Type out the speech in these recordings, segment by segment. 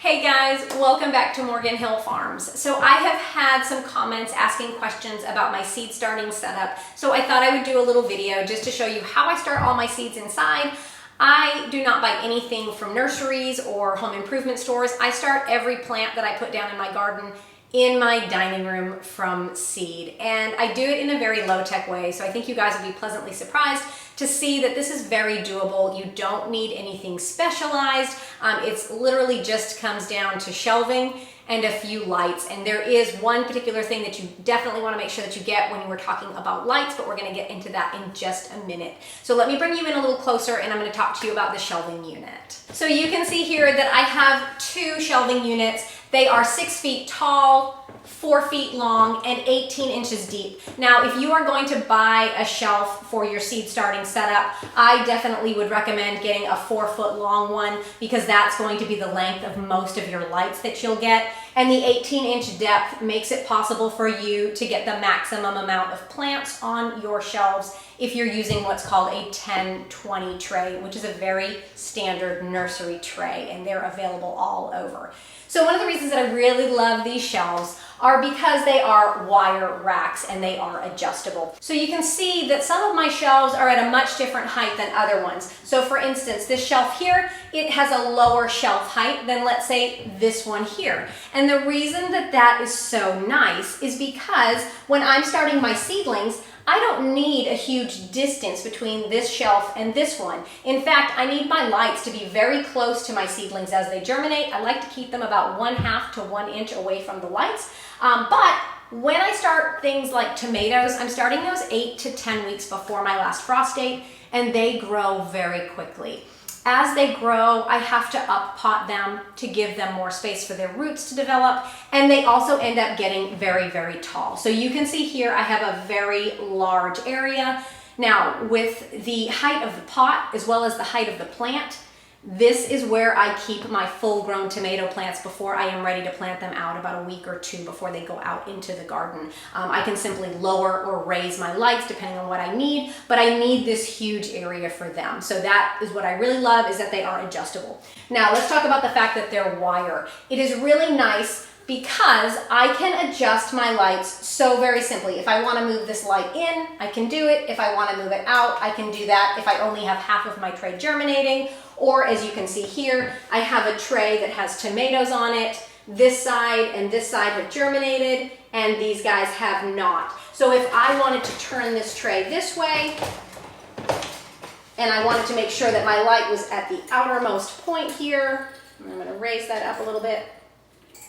Hey guys, welcome back to Morgan Hill Farms. So I have had some comments asking questions about my seed starting setup, so I thought I would do a little video just to show you how I start all my seeds inside. I do not buy anything from nurseries or home improvement stores. I start every plant that I put down in my garden in my dining room from seed, and I do it in a very low-tech way, so I think you guys will be pleasantly surprised to see that this is very doable. You don't need anything specialized. It's literally just comes down to shelving and a few lights, and there is one particular thing that you definitely want to make sure that you get when we're talking about lights, but we're going to get into that in just a minute. So let me bring you in a little closer and I'm going to talk to you about the shelving unit. So you can see here that I have two shelving units. They are 6 feet tall, 4 feet long, and 18 inches deep. Now, if you are going to buy a shelf for your seed starting setup, I definitely would recommend getting a 4-foot long one because that's going to be the length of most of your lights that you'll get. And the 18-inch depth makes it possible for you to get the maximum amount of plants on your shelves if you're using what's called a 10-20 tray, which is a very standard nursery tray, and they're available all over. So one of the reasons that I really love these shelves are because they are wire racks and they are adjustable. So you can see that some of my shelves are at a much different height than other ones. So for instance, this shelf here, it has a lower shelf height than, let's say, this one here. And the reason that that is so nice is because when I'm starting my seedlings, I don't need a huge distance between this shelf and this one. In fact, I need my lights to be very close to my seedlings as they germinate. I like to keep them about 1/2 to 1 inch away from the lights. But when I start things like tomatoes, I'm starting those 8 to 10 weeks before my last frost date, and they grow very quickly. As they grow, I have to up pot them to give them more space for their roots to develop, and they also end up getting very, very tall. So you can see here I have a very large area. Now, with the height of the pot as well as the height of the plant, this is where I keep my full-grown tomato plants before I am ready to plant them out, about a week or two before they go out into the garden. I can simply lower or raise my lights depending on what I need, but I need this huge area for them. So that is what I really love, is that they are adjustable. Now let's talk about the fact that they're wire. It is really nice because I can adjust my lights so very simply. If I want to move this light in, I can do it. If I want to move it out, I can do that if I only have half of my tray germinating. Or as you can see here, I have a tray that has tomatoes on it. This side and this side have germinated, and these guys have not. So if I wanted to turn this tray this way, and I wanted to make sure that my light was at the outermost point here, I'm going to raise that up a little bit.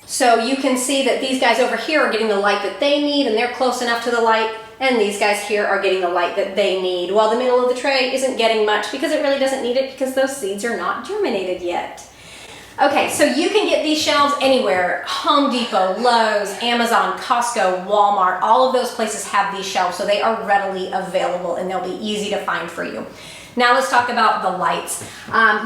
So you can see that these guys over here are getting the light that they need, and they're close enough to the light, and these guys here are getting the light that they need, while the middle of the tray isn't getting much because it really doesn't need it because those seeds are not germinated yet. Okay, so you can get these shelves anywhere. Home Depot, Lowe's, Amazon, Costco, Walmart, all of those places have these shelves, so they are readily available and they'll be easy to find for you. Now let's talk about the lights.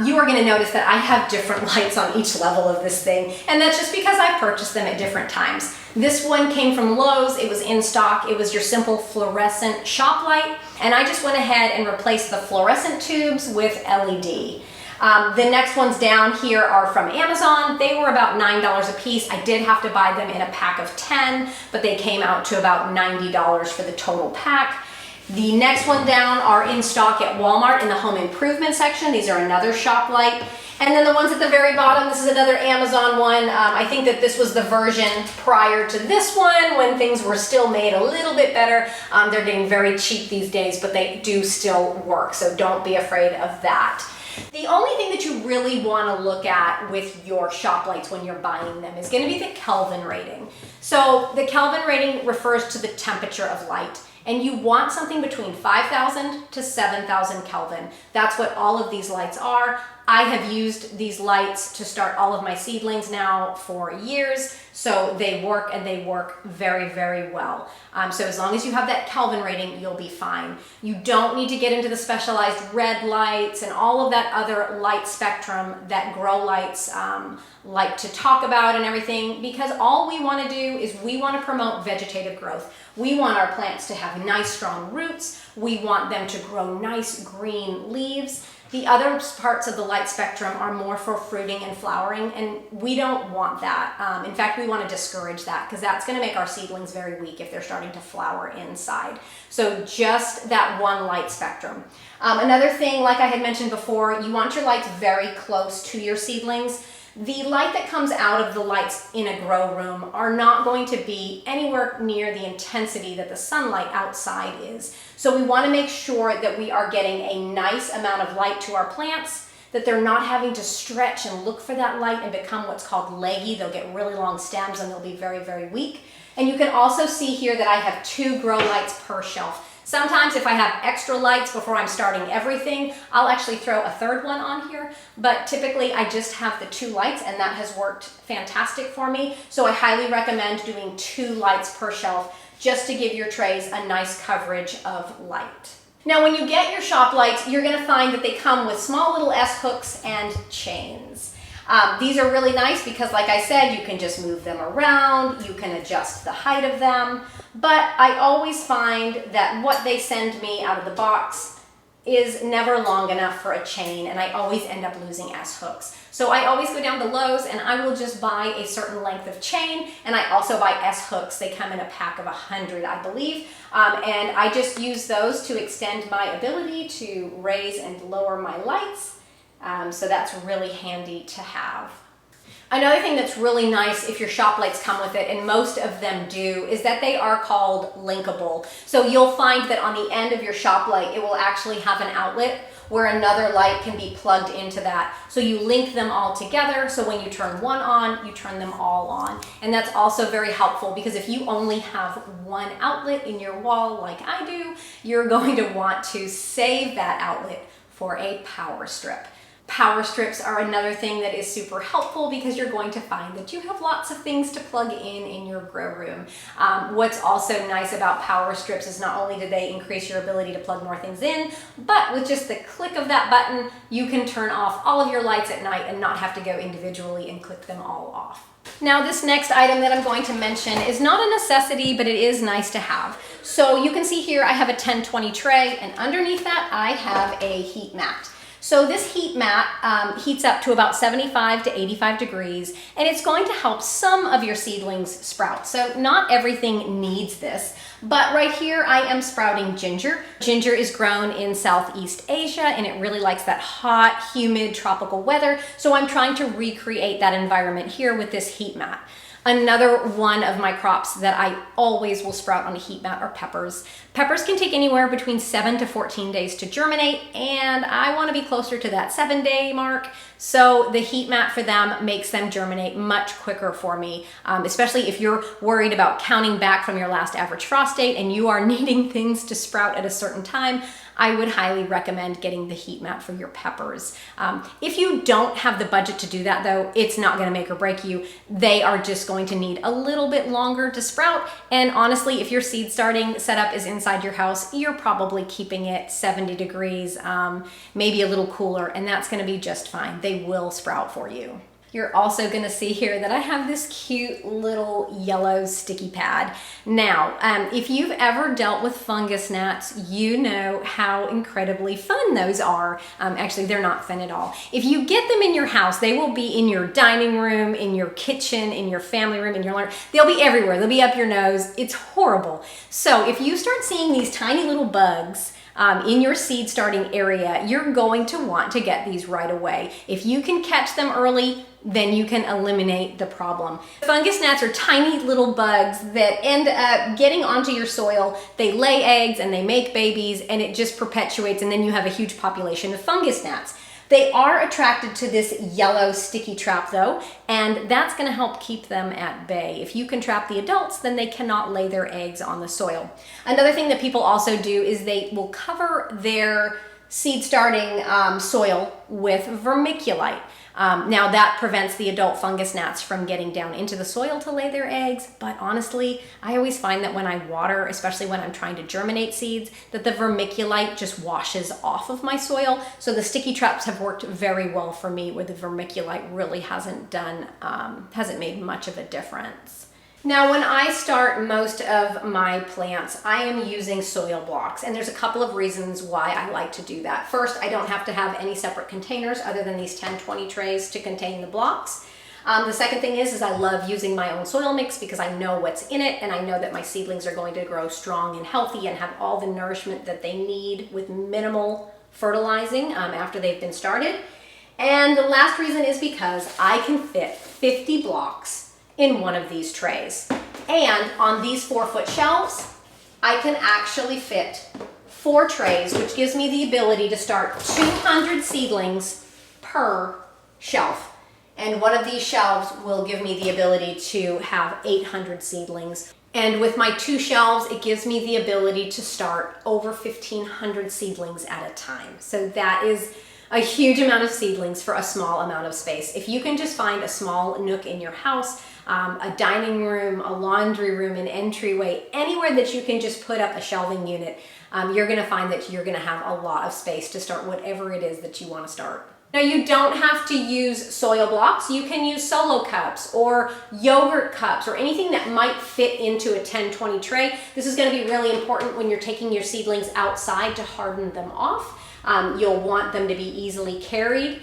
You are going to notice that I have different lights on each level of this thing, and that's just because I purchased them at different times. This one came from Lowe's. It was in stock. It was your simple fluorescent shop light, and I just went ahead and replaced the fluorescent tubes with LED. The next ones down here are from Amazon. They were about $9 a piece. I did have to buy them in a pack of 10, but they came out to about $90 for the total pack. The next one down are in stock at Walmart in the home improvement section. These are another shop light. And then the ones at the very bottom, this is another Amazon one. I think that this was the version prior to this one when things were still made a little bit better. They're getting very cheap these days, but they do still work, so don't be afraid of that. The only thing that you really want to look at with your shop lights when you're buying them is going to be the Kelvin rating. So the Kelvin rating refers to the temperature of light, and you want something between 5,000 to 7,000 Kelvin. That's what all of these lights are. I have used these lights to start all of my seedlings now for years, so they work, and they work very, very well. So as long as you have that Kelvin rating, you'll be fine. You don't need to get into the specialized red lights and all of that other light spectrum that grow lights like to talk about and everything, because all we want to do is we want to promote vegetative growth. We want our plants to have nice, strong roots. We want them to grow nice green leaves. The other parts of the light spectrum are more for fruiting and flowering, and we don't want that. In fact, we want to discourage that because that's going to make our seedlings very weak if they're starting to flower inside. So just that one light spectrum. Another thing, like I had mentioned before, you want your lights very close to your seedlings. The light that comes out of the lights in a grow room are not going to be anywhere near the intensity that the sunlight outside is. So we want to make sure that we are getting a nice amount of light to our plants, that they're not having to stretch and look for that light and become what's called leggy. They'll get really long stems and they'll be very, very weak. And you can also see here that I have 2 grow lights per shelf. Sometimes if I have extra lights before I'm starting everything, I'll actually throw a 3rd one on here, but typically I just have the 2 lights and that has worked fantastic for me. So I highly recommend doing 2 lights per shelf just to give your trays a nice coverage of light. Now when you get your shop lights, you're going to find that they come with small little S-hooks and chains. These are really nice because, like I said, you can just move them around, you can adjust the height of them, but I always find that what they send me out of the box is never long enough for a chain, and I always end up losing S-hooks. So I always go down to Lowe's and I will just buy a certain length of chain, and I also buy S-hooks. They come in a pack of 100, I believe, and I just use those to extend my ability to raise and lower my lights. So that's really handy to have. Another thing that's really nice if your shop lights come with it, and most of them do, is that they are called linkable. So you'll find that on the end of your shop light, it will actually have an outlet where another light can be plugged into that. So you link them all together, so when you turn one on, you turn them all on. And that's also very helpful because if you only have one outlet in your wall like I do, you're going to want to save that outlet for a power strip. Power strips are another thing that is super helpful because you're going to find that you have lots of things to plug in your grow room. What's also nice about power strips is not only do they increase your ability to plug more things in, but with just the click of that button, you can turn off all of your lights at night and not have to go individually and click them all off. Now this next item that I'm going to mention is not a necessity, but it is nice to have. So you can see here I have a 1020 tray, and underneath that I have a heat mat. So this heat mat heats up to about 75 to 85 degrees, and it's going to help some of your seedlings sprout. So not everything needs this, but right here I am sprouting ginger. Ginger is grown in Southeast Asia, and it really likes that hot, humid, tropical weather. So I'm trying to recreate that environment here with this heat mat. Another one of my crops that I always will sprout on a heat mat are peppers. Peppers can take anywhere between 7 to 14 days to germinate, and I want to be closer to that 7-day mark. So the heat mat for them makes them germinate much quicker for me, especially if you're worried about counting back from your last average frost date and you are needing things to sprout at a certain time. I would highly recommend getting the heat mat for your peppers. If you don't have the budget to do that though, it's not going to make or break you. They are just going to need a little bit longer to sprout. And honestly, if your seed starting setup is inside your house, you're probably keeping it 70 degrees, maybe a little cooler, and that's going to be just fine. They will sprout for you. You're also going to see here that I have this cute little yellow sticky pad. Now, if you've ever dealt with fungus gnats, you know how incredibly fun those are. Actually, they're not fun at all. If you get them in your house, they will be in your dining room, in your kitchen, in your family room, in your living room. They'll be everywhere. They'll be up your nose. It's horrible. So if you start seeing these tiny little bugs in your seed starting area, you're going to want to get these right away. If you can catch them early, then you can eliminate the problem. Fungus gnats are tiny little bugs that end up getting onto your soil. They lay eggs and they make babies, and it just perpetuates, and then you have a huge population of fungus gnats. They are attracted to this yellow sticky trap though, and that's going to help keep them at bay. If you can trap the adults, then they cannot lay their eggs on the soil. Another thing that people also do is they will cover their seed starting soil with vermiculite. Now that prevents the adult fungus gnats from getting down into the soil to lay their eggs, but honestly, I always find that when I water, especially when I'm trying to germinate seeds, that the vermiculite just washes off of my soil. So the sticky traps have worked very well for me, where the vermiculite really hasn't made much of a difference. Now, when I start most of my plants, I am using soil blocks, and there's a couple of reasons why I like to do that. First, I don't have to have any separate containers other than these 10-20 trays to contain the blocks. The second thing is I love using my own soil mix because I know what's in it, and I know that my seedlings are going to grow strong and healthy and have all the nourishment that they need with minimal fertilizing after they've been started. And the last reason is because I can fit 50 blocks in one of these trays. And on these 4-foot shelves, I can actually fit 4 trays, which gives me the ability to start 200 seedlings per shelf. And one of these shelves will give me the ability to have 800 seedlings. And with my 2 shelves, it gives me the ability to start over 1,500 seedlings at a time. So that is a huge amount of seedlings for a small amount of space. If you can just find a small nook in your house, a dining room, a laundry room, an entryway, anywhere that you can just put up a shelving unit, you're gonna find that you're gonna have a lot of space to start whatever it is that you wanna start. Now, you don't have to use soil blocks. You can use solo cups or yogurt cups or anything that might fit into a 10-20 tray. This is gonna be really important when you're taking your seedlings outside to harden them off. You'll want them to be easily carried.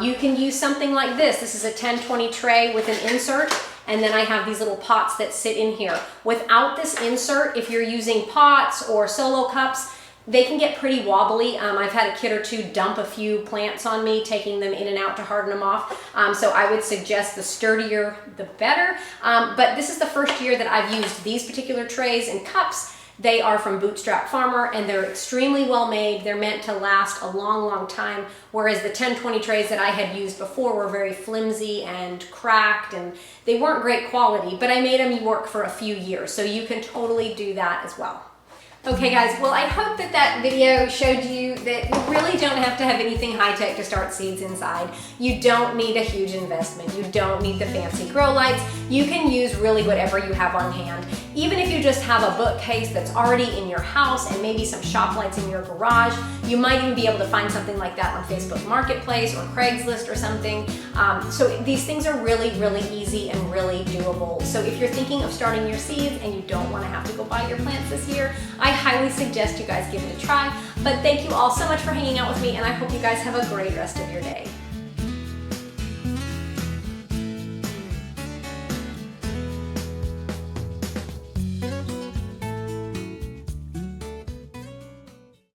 You can use something like this. This is a 10-20 tray with an insert, and then I have these little pots that sit in here. Without this insert, if you're using pots or solo cups, they can get pretty wobbly. I've had a kid or two dump a few plants on me, taking them in and out to harden them off. So I would suggest the sturdier, the better. But this is the first year that I've used these particular trays and cups. They are from Bootstrap Farmer, and they're extremely well made. They're meant to last a long, long time, whereas the 10-20 trays that I had used before were very flimsy and cracked, and they weren't great quality, but I made them work for a few years, so you can totally do that as well. Okay guys, well I hope that that video showed you that you really don't have to have anything high-tech to start seeds inside. You don't need a huge investment. You don't need the fancy grow lights. You can use really whatever you have on hand. Even if you just have a bookcase that's already in your house and maybe some shop lights in your garage, you might even be able to find something like that on Facebook Marketplace or Craigslist or something. So these things are really, really easy and really doable. So if you're thinking of starting your seeds and you don't want to have to go buy your plants this year, I highly suggest you guys give it a try. But thank you all so much for hanging out with me, and I hope you guys have a great rest of your day.